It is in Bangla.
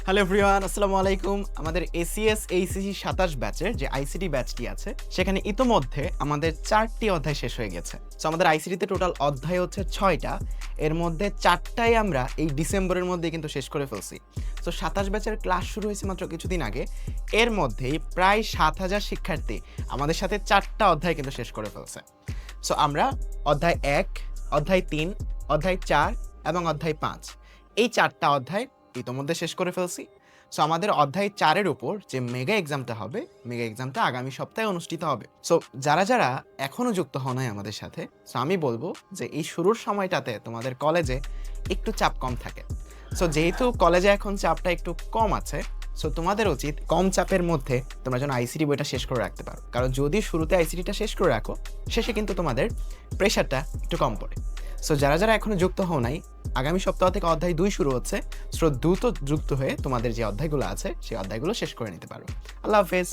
হ্যালো এভরিওয়ান, আসসালামু আলাইকুম। আমাদের এসিএস এইচএসসি ২৭ ব্যাচের যে আইসিটি ব্যাচটি আছে, সেখানে ইতোমধ্যে আমাদের ৪টি অধ্যায় শেষ হয়ে গেছে। সো আমাদের আইসিটিতে টোটাল অধ্যায় হচ্ছে ৬টা। এর মধ্যে ৪টাই আমরা এই ডিসেম্বরের মধ্যেই কিন্তু শেষ করে ফেলছি। সো ২৭ ব্যাচের ক্লাস শুরু হয়েছে মাত্র কিছুদিন আগে। এর মধ্যেই প্রায় ৭,০০০ শিক্ষার্থী আমাদের সাথে ৪টা অধ্যায় কিন্তু শেষ করে ফেলছে। সো আমরা অধ্যায় ১, অধ্যায় ৩, অধ্যায় ৪ এবং অধ্যায় ৫ এই ৪টা অধ্যায় ইতোমধ্যে শেষ করে ফেলছি। সো আমাদের অধ্যায় ৪ এর উপর যে মেগা এক্সামটা হবে, মেগা এক্সামটা আগামী সপ্তাহে অনুষ্ঠিত হবে। সো যারা এখনো যুক্ত হও নাই আমাদের সাথে, সো আমি বলব যে এই শুরুর সময়টাতে তোমাদের কলেজে একটু চাপ কম থাকে। সো যেহেতু কলেজে এখন চাপটা একটু কম আছে, সো তোমাদের উচিত কম চাপের মধ্যে তোমরা যেন আইসিটি বইটা শেষ করে রাখতে পারো। কারণ যদি শুরুতে আইসিটিটা শেষ করে রাখো, শেষে কিন্তু তোমাদের প্রেশারটা একটু কম পড়ে। সো যারা এখনো যুক্ত হও নাই, আগামী সপ্তাহ থেকে অধ্যায় ২ শুরু হচ্ছে। সো দ্রুত যুক্ত হয়ে তোমাদের যে অধ্যায়গুলো আছে, সেই অধ্যায়গুলো শেষ করে নিতে পারো। আল্লাহ হাফেজ।